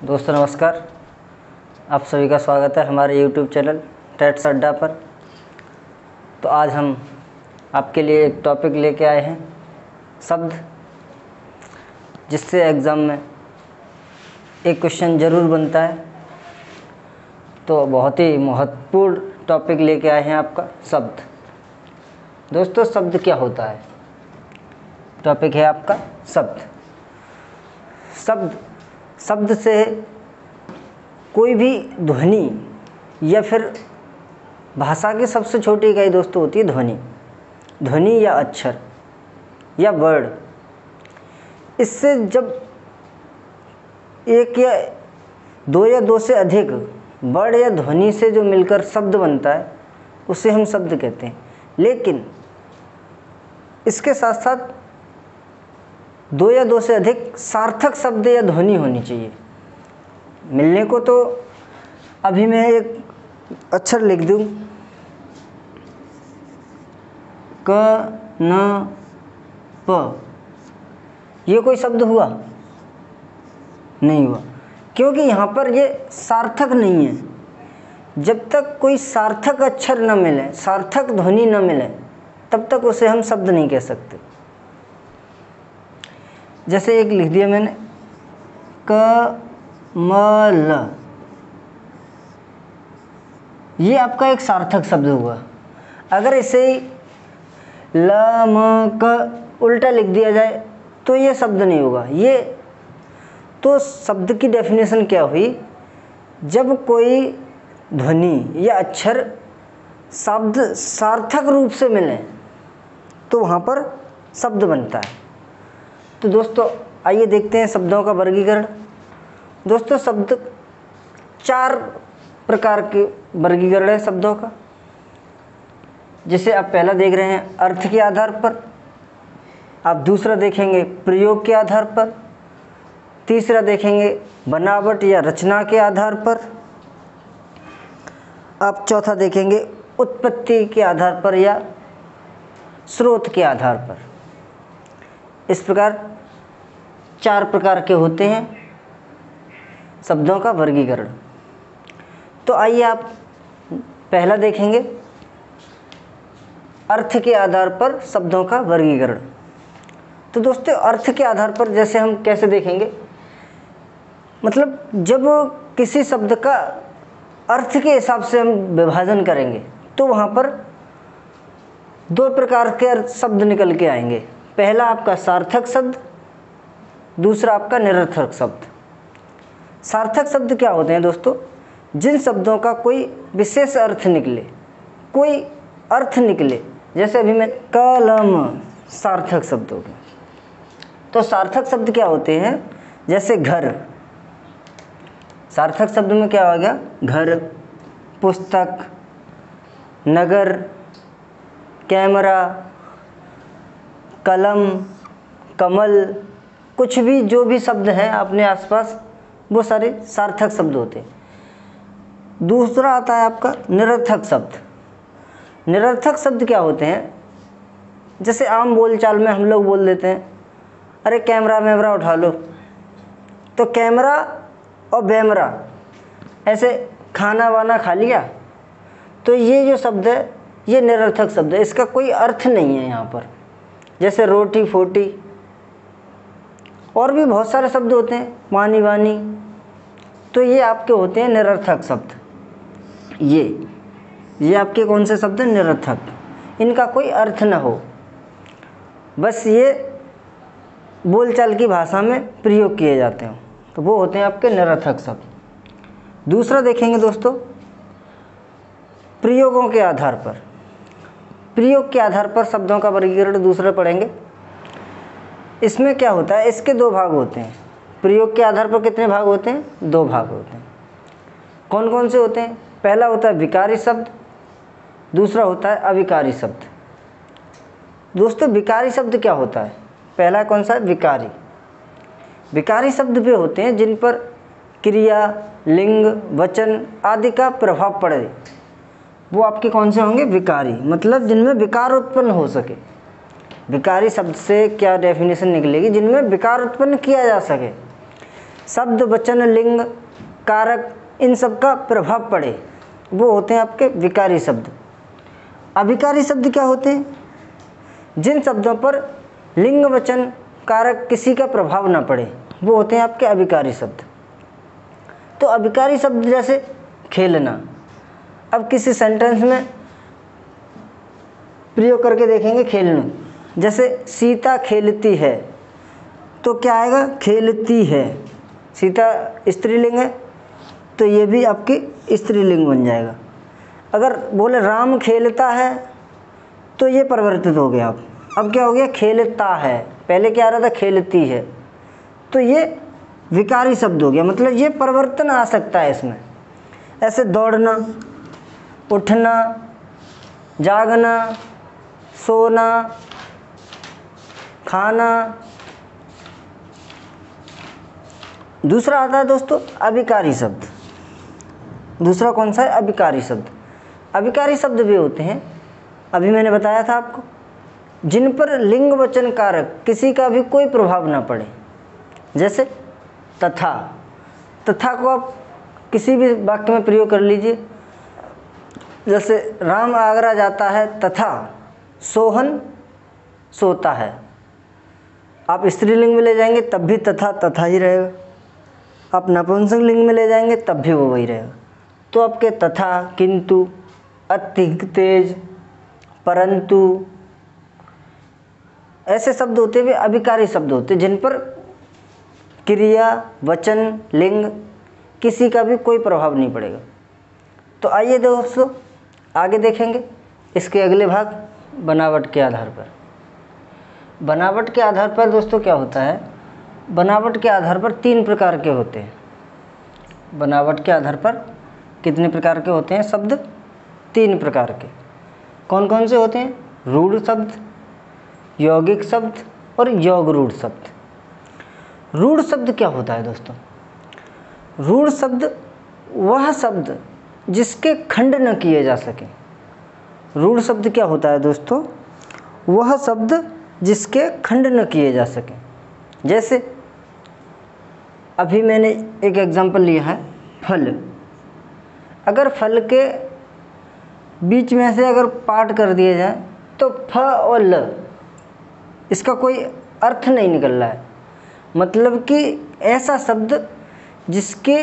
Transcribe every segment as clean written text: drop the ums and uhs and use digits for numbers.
दोस्तों नमस्कार। आप सभी का स्वागत है हमारे YouTube चैनल टेट्स अड्डा पर। तो आज हम आपके लिए एक टॉपिक लेके आए हैं, शब्द, जिससे एग्ज़ाम में एक क्वेश्चन ज़रूर बनता है। तो बहुत ही महत्वपूर्ण टॉपिक लेके आए हैं आपका शब्द। दोस्तों शब्द क्या होता है? टॉपिक है आपका शब्द। शब्द से कोई भी ध्वनि या फिर भाषा की सबसे छोटी इकाई दोस्तों होती है ध्वनि या अक्षर या वर्ड। इससे जब एक या दो से अधिक वर्ड या ध्वनि से जो मिलकर शब्द बनता है उसे हम शब्द कहते हैं। लेकिन इसके साथ साथ दो से अधिक सार्थक शब्द या ध्वनि होनी चाहिए। मिलने को तो अभी मैं एक अक्षर लिख दूं, क न प, ये कोई शब्द हुआ? नहीं हुआ, क्योंकि यहाँ पर ये सार्थक नहीं है। जब तक कोई सार्थक अक्षर न मिले, सार्थक ध्वनि न मिले, तब तक उसे हम शब्द नहीं कह सकते। जैसे एक लिख दिया मैंने कमल, ये आपका एक सार्थक शब्द हुआ। अगर इसे ल म क उल्टा लिख दिया जाए तो ये शब्द नहीं होगा। ये तो शब्द की डेफिनेशन क्या हुई? जब कोई ध्वनि या अक्षर शब्द सार्थक रूप से मिले तो वहाँ पर शब्द बनता है। तो दोस्तों आइए देखते हैं शब्दों का वर्गीकरण। दोस्तों शब्द 4 प्रकार के वर्गीकरण है शब्दों का। जिसे आप पहला देख रहे हैं अर्थ के आधार पर, आप दूसरा देखेंगे प्रयोग के आधार पर, तीसरा देखेंगे बनावट या रचना के आधार पर, आप चौथा देखेंगे उत्पत्ति के आधार पर या स्रोत के आधार पर। इस प्रकार 4 प्रकार के होते हैं शब्दों का वर्गीकरण। तो आइए आप पहला देखेंगे अर्थ के आधार पर शब्दों का वर्गीकरण। तो दोस्तों अर्थ के आधार पर जैसे हम कैसे देखेंगे, मतलब जब किसी शब्द का अर्थ के हिसाब से हम विभाजन करेंगे तो वहाँ पर 2 प्रकार के शब्द निकल के आएंगे। पहला आपका सार्थक शब्द, दूसरा आपका निरर्थक शब्द। सार्थक शब्द क्या होते हैं दोस्तों? जिन शब्दों का कोई विशेष अर्थ निकले, कोई अर्थ निकले। जैसे अभी मैं कलम, सार्थक शब्द हो गया। तो सार्थक शब्द क्या होते हैं? जैसे घर, सार्थक शब्द में क्या हो गया? घर, पुस्तक, नगर, कैमरा, कलम, कमल, कुछ भी जो भी शब्द हैं अपने आसपास वो सारे सार्थक शब्द होते हैं। दूसरा आता है आपका निरर्थक शब्द। निरर्थक शब्द क्या होते हैं? जैसे आम बोलचाल में हम लोग बोल देते हैं, अरे कैमरा मैमरा उठा लो। तो कैमरा और बैमरा, ऐसे खाना वाना खा लिया, तो ये जो शब्द है ये निरर्थक शब्द है। इसका कोई अर्थ नहीं है यहाँ पर। जैसे रोटी फोटी, और भी बहुत सारे शब्द होते हैं, पानी वानी, तो ये आपके होते हैं निरर्थक शब्द। ये आपके कौन से शब्द हैं? निरर्थक। इनका कोई अर्थ न हो, बस ये बोलचाल की भाषा में प्रयोग किए जाते हैं, तो वो होते हैं आपके निरर्थक शब्द। दूसरा देखेंगे दोस्तों प्रयोगों के आधार पर। प्रयोग के आधार पर शब्दों का वर्गीकरण दूसरा पढ़ेंगे। इसमें क्या होता है? इसके 2 भाग होते हैं। प्रयोग के आधार पर कितने भाग होते हैं? 2 भाग होते हैं। कौन कौन से होते हैं? पहला होता है विकारी शब्द, दूसरा होता है अविकारी शब्द। दोस्तों विकारी शब्द क्या होता है? पहला कौन सा है? विकारी। विकारी शब्द वे होते हैं जिन पर क्रिया, लिंग, वचन आदि का प्रभाव पड़े, वो आपके कौन से होंगे? विकारी। मतलब जिनमें विकार उत्पन्न हो सके। विकारी शब्द से क्या डेफिनेशन निकलेगी? जिनमें विकार उत्पन्न किया जा सके। शब्द, वचन, लिंग, कारक इन सब का प्रभाव पड़े, वो होते हैं आपके विकारी शब्द। अभिकारी शब्द क्या होते हैं? जिन शब्दों पर लिंग, वचन, कारक किसी का प्रभाव ना पड़े, वो होते हैं आपके अभिकारी शब्द। तो अभिकारी शब्द जैसे खेलना, अब किसी सेंटेंस में प्रयोग करके देखेंगे खेलना, जैसे सीता खेलती है, तो क्या आएगा? खेलती है। सीता स्त्रीलिंग है तो ये भी आपकी स्त्रीलिंग बन जाएगा। अगर बोले राम खेलता है तो ये परिवर्तित हो गया। अब क्या हो गया? खेलता है, पहले क्या आ रहा था? खेलती है, तो ये विकारी शब्द हो गया, मतलब ये परिवर्तन आ सकता है इसमें। ऐसे दौड़ना, उठना, जागना, सोना, खाना। दूसरा आता है दोस्तों अभिकारी शब्द। दूसरा कौन सा है? अभिकारी शब्द। अभिकारी शब्द भी होते हैं, अभी मैंने बताया था आपको, जिन पर लिंग, वचन, कारक किसी का भी कोई प्रभाव ना पड़े। जैसे तथा, तथा को आप किसी भी वाक्य में प्रयोग कर लीजिए। जैसे राम आगरा जाता है तथा सोहन सोता है। आप स्त्रीलिंग में ले जाएंगे तब भी तथा तथा ही रहेगा, आप नपुंसक लिंग में ले जाएंगे तब भी वो वही रहेगा। तो आपके तथा, किंतु, अत्यधिक तेज, परंतु, ऐसे शब्द होते हुए अभिकारी शब्द होते जिन पर क्रिया, वचन, लिंग किसी का भी कोई प्रभाव नहीं पड़ेगा। तो आइए दोस्तों आगे देखेंगे इसके अगले भाग, बनावट के आधार पर। बनावट के आधार पर दोस्तों क्या होता है? बनावट के आधार पर 3 प्रकार के होते हैं। बनावट के आधार पर कितने प्रकार के होते हैं शब्द? 3 प्रकार के। कौन कौन से होते हैं? रूढ़ शब्द, यौगिक शब्द और योग रूढ़ शब्द। रूढ़ शब्द क्या होता है दोस्तों? रूढ़ शब्द वह शब्द जिसके खंड न किए जा सके। रूढ़ शब्द क्या होता है दोस्तों? वह शब्द जिसके खंड न किए जा सके। जैसे अभी मैंने एक एग्जांपल लिया है, फल। अगर फल के बीच में से अगर पार्ट कर दिया जाए तो फ और ल, इसका कोई अर्थ नहीं निकल रहा है। मतलब कि ऐसा शब्द जिसके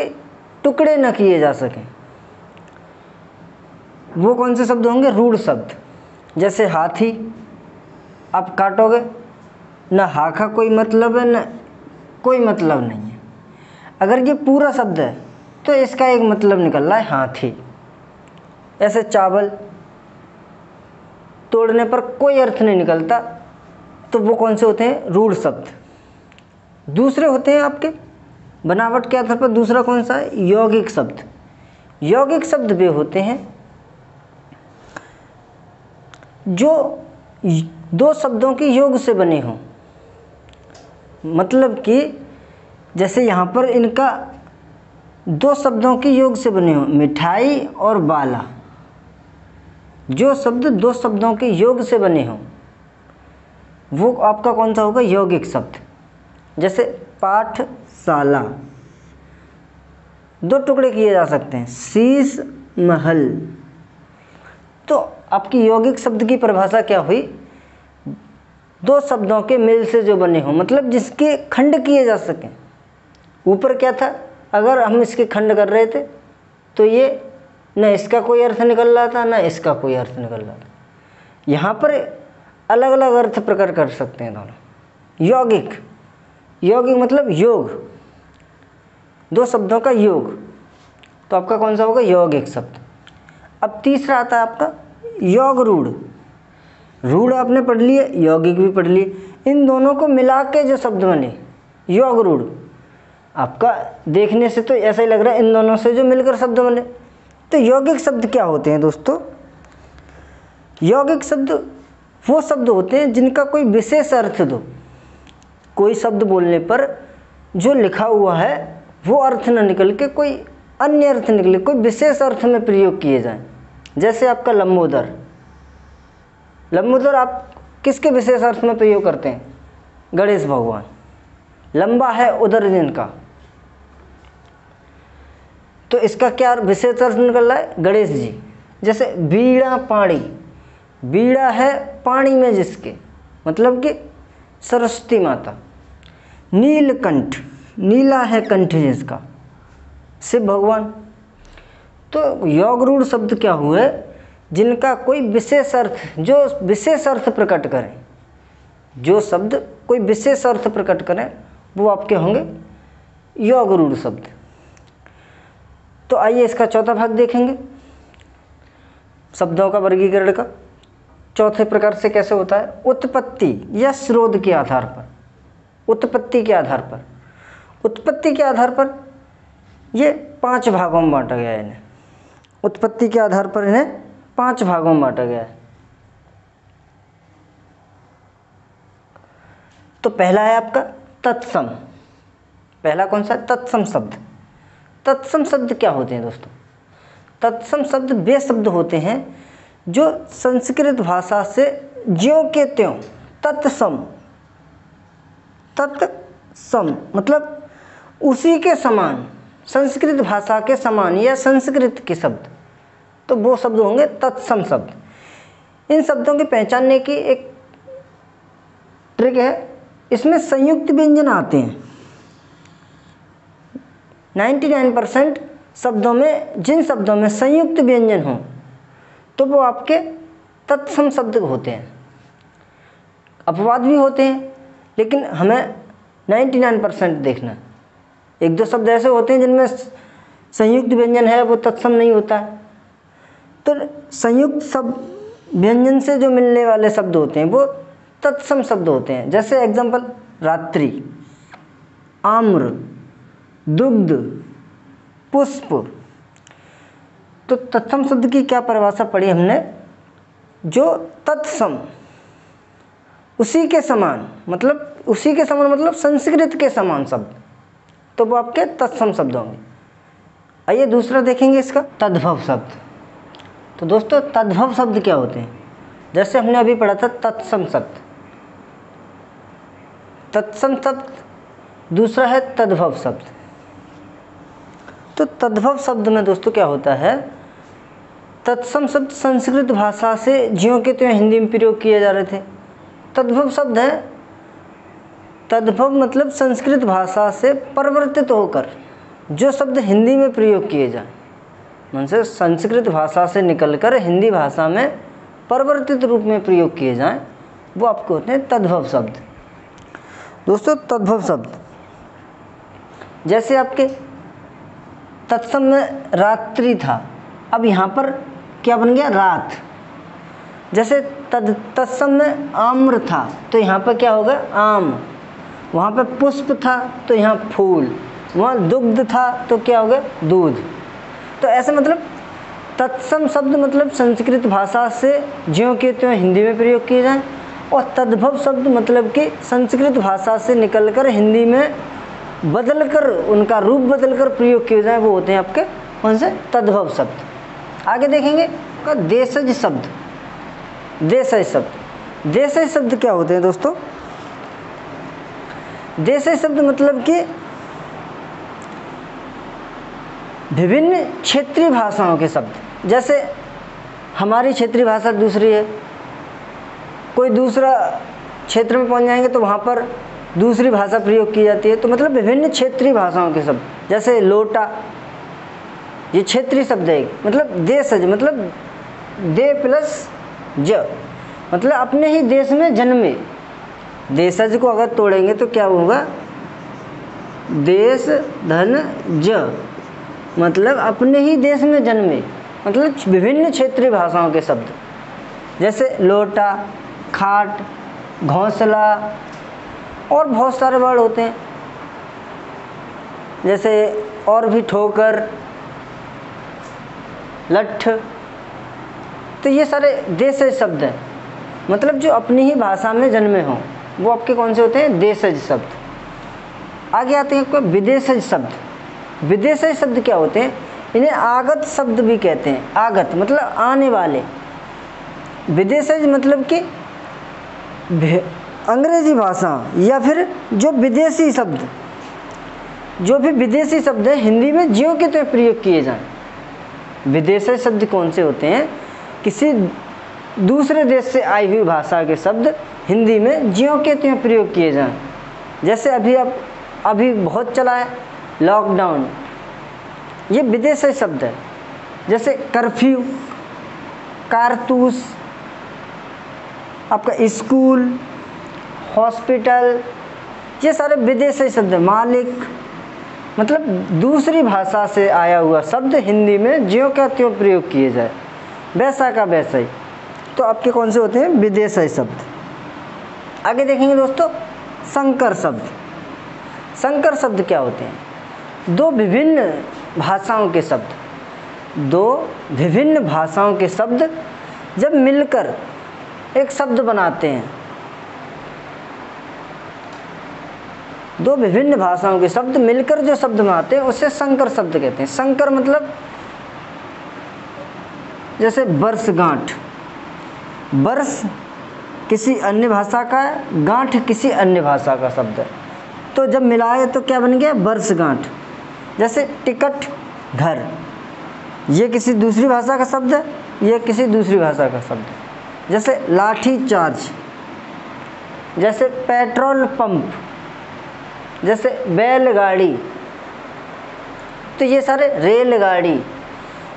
टुकड़े न किए जा सकें, वो कौन से शब्द होंगे? रूढ़ शब्द। जैसे हाथी, आप काटोगे न हा का कोई मतलब है न कोई मतलब नहीं है। अगर ये पूरा शब्द है तो इसका एक मतलब निकल रहा है हाथी। ऐसे चावल, तोड़ने पर कोई अर्थ नहीं निकलता, तो वो कौन से होते हैं? रूढ़ शब्द। दूसरे होते हैं आपके बनावट के आधार पर, दूसरा कौन सा है? यौगिक शब्द। यौगिक शब्द वे होते हैं जो 2 शब्दों के योग से बने हों। मतलब कि जैसे यहाँ पर इनका 2 शब्दों के योग से बने हों, मिठाई और बाला। जो शब्द 2 शब्दों के योग से बने हों वो आपका कौन सा होगा? यौगिक शब्द। जैसे पाठशाला, 2 टुकड़े किए जा सकते हैं, शीश महल। तो आपकी यौगिक शब्द की परिभाषा क्या हुई? 2 शब्दों के मेल से जो बने हों, मतलब जिसके खंड किए जा सकें। ऊपर क्या था? अगर हम इसके खंड कर रहे थे तो ये न इसका कोई अर्थ निकल रहा था न इसका कोई अर्थ निकल रहा था। यहाँ पर अलग अलग अर्थ प्रकट कर सकते हैं दोनों। यौगिक, यौगिक मतलब योग, 2 शब्दों का योग, तो आपका कौन सा होगा? यौगिक शब्द। अब तीसरा आता है आपका योग रूढ़। रूढ़ आपने पढ़ लिए, यौगिक भी पढ़ लिए, इन दोनों को मिला के जो शब्द बने योग रूढ़। आपका देखने से तो ऐसा ही लग रहा है इन दोनों से जो मिलकर शब्द बने। तो यौगिक शब्द क्या होते हैं दोस्तों? यौगिक शब्द वो शब्द होते हैं जिनका कोई विशेष अर्थ दो। कोई शब्द बोलने पर जो लिखा हुआ है वो अर्थ न निकल के कोई अन्य अर्थ निकले, कोई विशेष अर्थ में प्रयोग किए जाएं। जैसे आपका लंबोदर, लंबोदर आप किसके विशेष अर्थ में प्रयोग करते हैं? गणेश भगवान। लंबा है उदर जिनका, तो इसका क्या विशेष अर्थ निकल रहा है? गणेश जी। जैसे बीड़ा पाणी, बीड़ा है पानी में जिसके, मतलब कि सरस्वती माता। नीलकंठ, नीला है कंठ जिसका, शिव भगवान। तो योगरूढ़ शब्द क्या हुए? जिनका कोई विशेष अर्थ, जो विशेष अर्थ प्रकट करें, जो शब्द कोई विशेष अर्थ प्रकट करें वो आपके होंगे योगरूढ़ शब्द। तो आइए इसका चौथा भाग देखेंगे, शब्दों का वर्गीकरण का। चौथे प्रकार से कैसे होता है? उत्पत्ति या स्रोत के आधार पर, उत्पत्ति के आधार पर, उत्पत्ति के आधार पर ये 5 भागों में बांटा गया है इन्हें। उत्पत्ति के आधार पर इन्हें 5 भागों में बांटा गया है। तो पहला है आपका तत्सम। पहला कौन सा? तत्सम शब्द। तत्सम शब्द क्या होते हैं दोस्तों? तत्सम शब्द वे शब्द होते हैं जो संस्कृत भाषा से ज्यों के त्यों तत्सम, तत्सम मतलब उसी के समान, संस्कृत भाषा के समान या संस्कृत के शब्द, तो वो शब्द होंगे तत्सम शब्द। इन शब्दों के पहचानने की एक ट्रिक है, इसमें संयुक्त व्यंजन आते हैं। 99% शब्दों में, जिन शब्दों में संयुक्त व्यंजन हो तो वो आपके तत्सम शब्द होते हैं। अपवाद भी होते हैं, लेकिन हमें 99% देखना। 1-2 शब्द ऐसे होते हैं जिनमें संयुक्त व्यंजन है, वो तत्सम नहीं होता है। तो संयुक्त शब्द व्यंजन से जो मिलने वाले शब्द होते हैं वो तत्सम शब्द होते हैं। जैसे एग्जाम्पल रात्रि, आम्र, दुग्ध, पुष्प। तो तत्सम शब्द की क्या परिभाषा पढ़ी हमने? जो तत्सम, उसी के समान, मतलब उसी के समान मतलब संस्कृत के समान शब्द, तो वो आपके तत्सम शब्द होंगे। आइए दूसरा देखेंगे इसका, तद्भव शब्द। तो दोस्तों तद्भव शब्द क्या होते हैं? जैसे हमने अभी पढ़ा था तत्सम शब्द, तत्सम शब्द, दूसरा है तद्भव शब्द। तो तद्भव शब्द में दोस्तों क्या होता है? तत्सम शब्द संस्कृत भाषा से ज्यों के त्यों हिंदी में प्रयोग किए जा रहे थे। तद्भव शब्द है, तद्भव मतलब संस्कृत भाषा से परिवर्तित होकर जो शब्द हिंदी में प्रयोग किए जाए, मतलब संस्कृत भाषा से निकलकर हिंदी भाषा में परिवर्तित रूप में प्रयोग किए जाएं, वो आपको होते हैं तद्भव शब्द। दोस्तों तद्भव शब्द जैसे आपके तत्सम में रात्रि था, अब यहाँ पर क्या बन गया? रात। जैसे तत्सम में आम्र था, तो यहाँ पर क्या होगा? आम। वहाँ पर पुष्प था तो यहाँ फूल, वहाँ दुग्ध था तो क्या होगा? दूध। तो ऐसे मतलब तत्सम शब्द मतलब संस्कृत भाषा से ज्यों के त्यों हिंदी में प्रयोग किए जाएं, और तद्भव शब्द मतलब कि संस्कृत भाषा से निकलकर हिंदी में बदलकर, उनका रूप बदलकर प्रयोग किए जाएं, वो होते हैं आपके कौन से? तद्भव शब्द। आगे देखेंगे का देशज शब्द। देशज शब्द, देशज शब्द क्या होते हैं दोस्तों? देशज शब्द मतलब कि विभिन्न क्षेत्रीय भाषाओं के शब्द। जैसे हमारी क्षेत्रीय भाषा दूसरी है, कोई दूसरा क्षेत्र में पहुंच जाएंगे तो वहाँ पर दूसरी भाषा प्रयोग की जाती है, तो मतलब विभिन्न क्षेत्रीय भाषाओं के शब्द। जैसे लोटा, ये क्षेत्रीय शब्द है, मतलब देशज मतलब दे प्लस ज, मतलब अपने ही देश में जन्मे। देशज को अगर तोड़ेंगे तो क्या होगा? देश धन ज, मतलब अपने ही देश में जन्मे, मतलब विभिन्न क्षेत्रीय भाषाओं के शब्द। जैसे लोटा, खाट, घोंसला और बहुत सारे वर्ड होते हैं, जैसे और भी ठोकर, लठ। तो ये सारे देशज शब्द हैं, मतलब जो अपनी ही भाषा में जन्मे हों, वो आपके कौन से होते हैं? देशज शब्द। आगे आते हैं आपको विदेशज शब्द। विदेशज शब्द क्या होते हैं? इन्हें आगत शब्द भी कहते हैं। आगत मतलब आने वाले। विदेशज मतलब कि अंग्रेजी भाषा या फिर जो विदेशी शब्द, जो भी विदेशी शब्द है हिंदी में ज्यों के त्यों प्रयोग किए जाएं। विदेशी शब्द कौन से होते हैं? किसी दूसरे देश से आई हुई भाषा के शब्द हिंदी में ज्यों के त्यों प्रयोग किए जाएं। जैसे अभी बहुत चला है लॉकडाउन, ये विदेशी शब्द है। जैसे कर्फ्यू, कारतूस, आपका स्कूल, हॉस्पिटल, ये सारे विदेशी शब्द हैं। मालिक, मतलब दूसरी भाषा से आया हुआ शब्द हिंदी में ज्यों का त्यों प्रयोग किए जाए, वैसा का वैसा ही। तो आपके कौन से होते हैं? विदेशी शब्द। आगे देखेंगे दोस्तों संकर शब्द। संकर शब्द क्या होते हैं? दो विभिन्न भाषाओं के शब्द जब मिलकर एक शब्द बनाते हैं, दो विभिन्न भाषाओं के शब्द मिलकर जो शब्द बनाते हैं उसे संकर शब्द कहते हैं। संकर मतलब जैसे वर्षगांठ, वर्ष किसी अन्य भाषा का है, गांठ किसी अन्य भाषा का शब्द है, तो जब मिलाए तो क्या बन गया? वर्षगांठ। जैसे टिकट घर, ये किसी दूसरी भाषा का शब्द है, ये किसी दूसरी भाषा का शब्द है। जैसे लाठी चार्ज, जैसे पेट्रोल पंप, जैसे बैलगाड़ी, तो ये सारे रेलगाड़ी,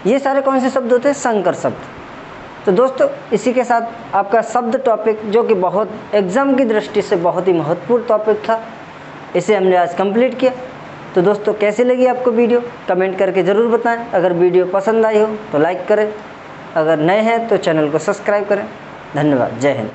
ये सारे कौन से शब्द होते हैं? संकर शब्द। तो दोस्तों इसी के साथ आपका शब्द टॉपिक, जो कि बहुत एग्ज़ाम की दृष्टि से बहुत ही महत्वपूर्ण टॉपिक था, इसे हमने आज कंप्लीट किया। तो दोस्तों कैसी लगी आपको वीडियो? कमेंट करके ज़रूर बताएं। अगर वीडियो पसंद आई हो तो लाइक करें, अगर नए हैं तो चैनल को सब्सक्राइब करें। धन्यवाद। जय हिंद।